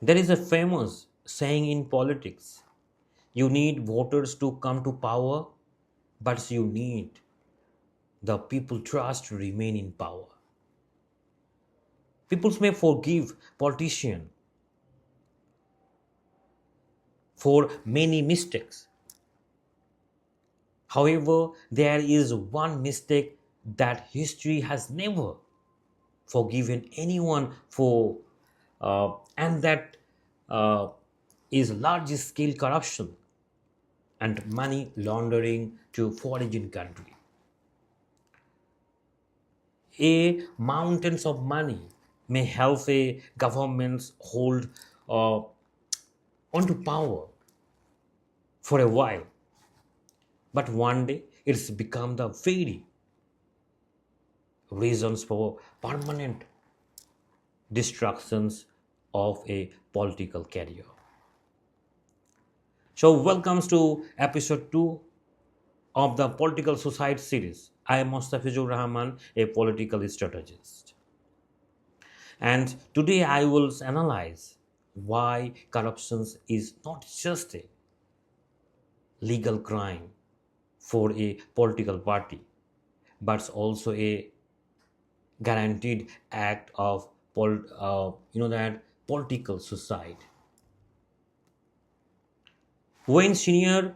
There is a famous saying in politics: you need voters to come to power, but you need the people trust to remain in power. People may forgive politicians for many mistakes. However, there is one mistake that history has never forgiven anyone for, and that uh, is large scale corruption and money laundering to foreign country. A mountains of money may help a governments hold uh, onto power for a while, but one day it's become the very reasons for permanent destructions of a political career. So, welcome to episode 2 of the Political Society series. I am Mostafijur Rahaman, a political strategist. And today I will analyze why corruption is not just a legal crime for a political party, but also a guaranteed act of that political suicide. When senior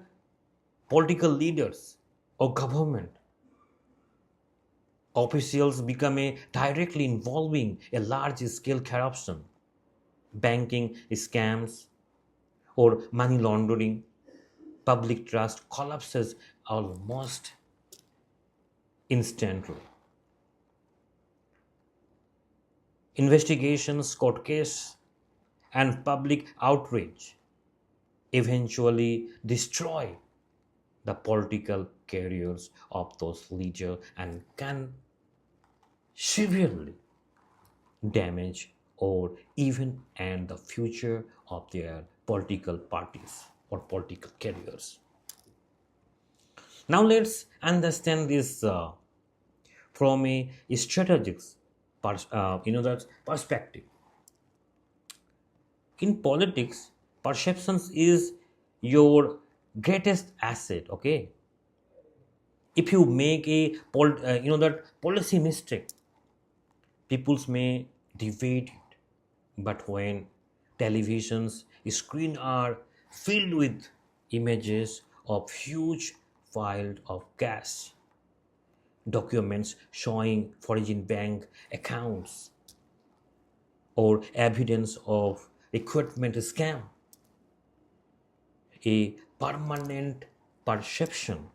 political leaders or government officials become a directly involving a large scale corruption, banking scams, or money laundering, public trust collapses almost instantly. Investigations, court case, and public outrage eventually destroy the political careers of those leaders and can severely damage or even end the future of their political parties or political careers. Now let's understand this from a strategic that perspective. In politics, perceptions is your greatest asset. Okay, if you make a that policy mistake, peoples may debate it, but when televisions screen are filled with images of huge files of cash, documents showing foreign bank accounts, or evidence of equipment scam, a permanent perception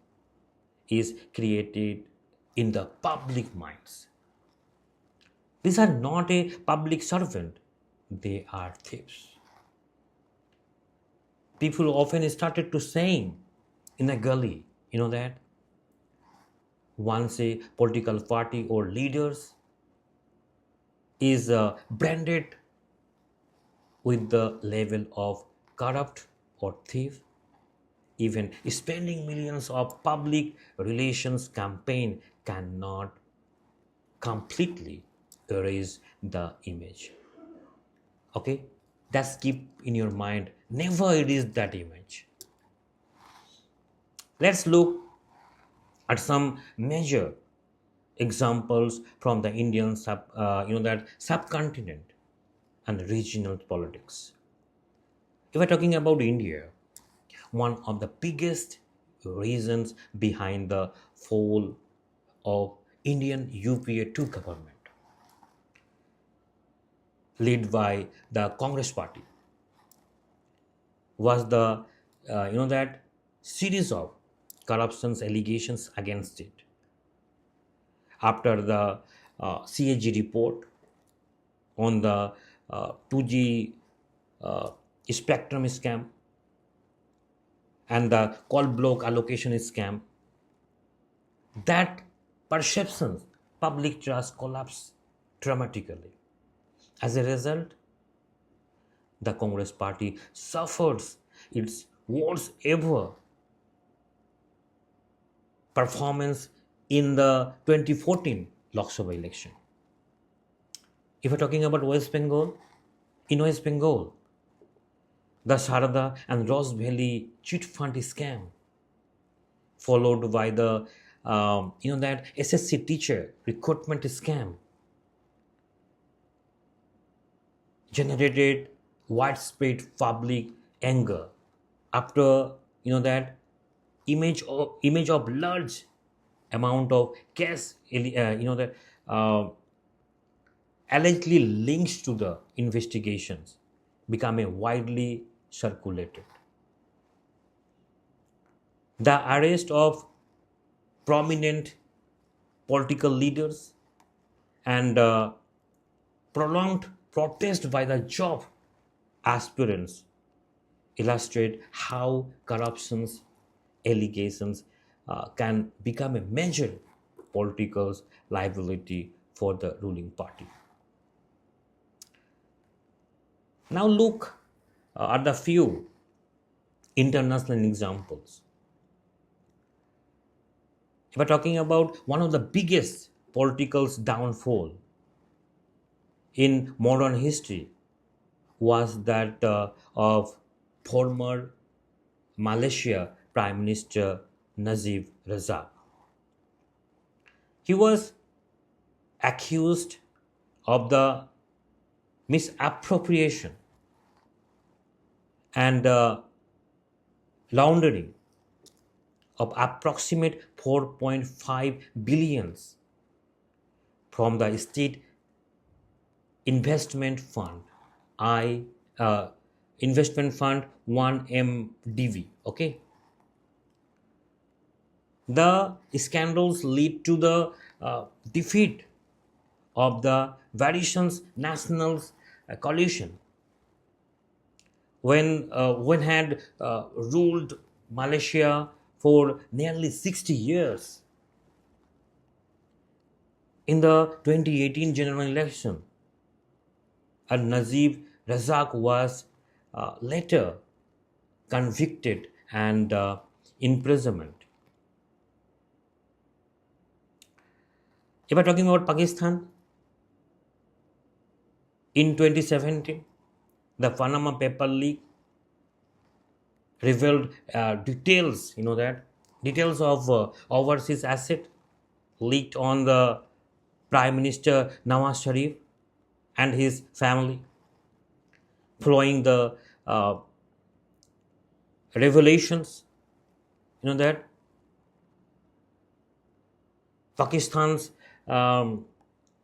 is created in the public minds. These are not a public servant, they are thieves. People often started to saying in a gully, that once a political party or leaders is branded with the level of corrupt or thief, even spending millions of public relations campaign cannot completely erase the image. Okay, that's keep in your mind, never erase that image. Let's look at some major examples from the Indian subcontinent and regional politics. If we're talking about India, one of the biggest reasons behind the fall of Indian UPA 2 government, led by the Congress party, was the that series of corruptions allegations against it. After the CAG report on the 2G uh, spectrum scam and the call block allocation scam, that perceptions, public trust collapsed dramatically. As a result, the Congress party suffers its worst ever performance in the 2014 Lok Sabha election. If we're talking about West Bengal, in West Bengal, the Sarada and Ross Valley chit fund scam, followed by the that SSC teacher recruitment scam, generated widespread public anger after that image of large amount of cash that uh, allegedly linked to the investigations become a widely circulated. The arrest of prominent political leaders and prolonged protest by the job aspirants illustrate how corruption's allegations can become a major political liability for the ruling party. Now look at the few international examples. If we're talking about one of the biggest political downfall in modern history was that of former Malaysia Prime Minister Najib Razak. He was accused of the misappropriation and laundering of approximate 4.5 billions from the state investment fund investment fund 1MDV. Okay, the scandals lead to the defeat of the various nationals coalition when had ruled Malaysia for nearly 60 years. In the 2018 general election, Najib Razak was later convicted and imprisonment. If we're talking about Pakistan, in 2017, the Panama paper leak revealed details of overseas asset leaked on the Prime Minister Nawaz Sharif and his family. Following the revelations, that Pakistan's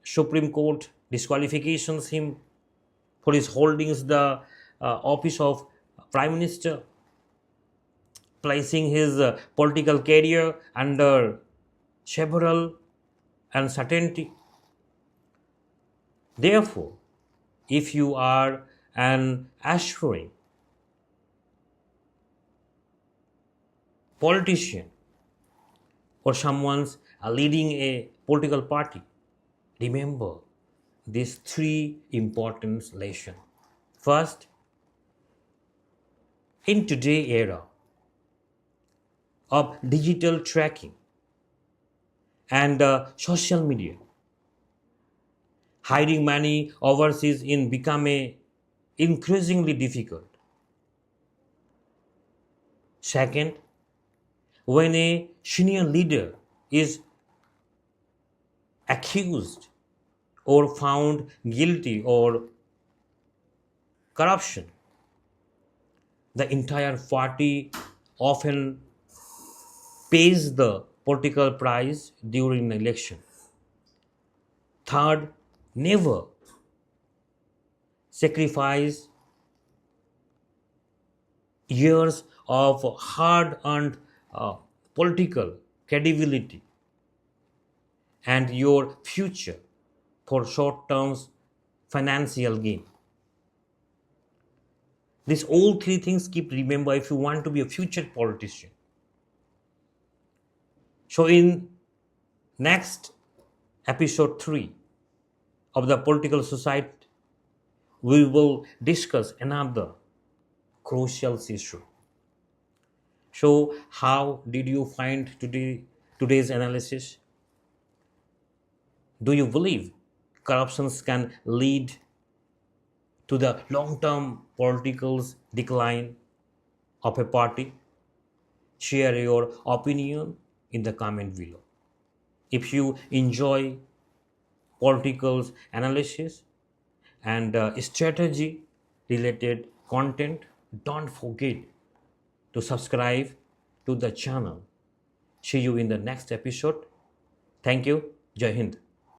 Supreme Court disqualifications him for his holdings the office of Prime Minister, placing his political career under several uncertainty. Therefore, if you are an aspiring politician or someone's leading a political party, remember these three important lessons. First, in today's era of digital tracking and social media, hiding money overseas in become increasingly difficult. Second, when a senior leader is accused or found guilty or corruption, the entire party often pays the political price during the election. Third, never sacrifice years of hard-earned political credibility and your future for short-term financial gain. These all three things keep remember if you want to be a future politician. So in next episode 3 of the political society, we will discuss another crucial issue. So how did you find today's analysis? Do you believe corruptions can lead to the long-term political decline of a party? Share your opinion in the comment below. If you enjoy political analysis and strategy related content, don't forget to subscribe to the channel. See you in the next episode. Thank you. Jai Hind.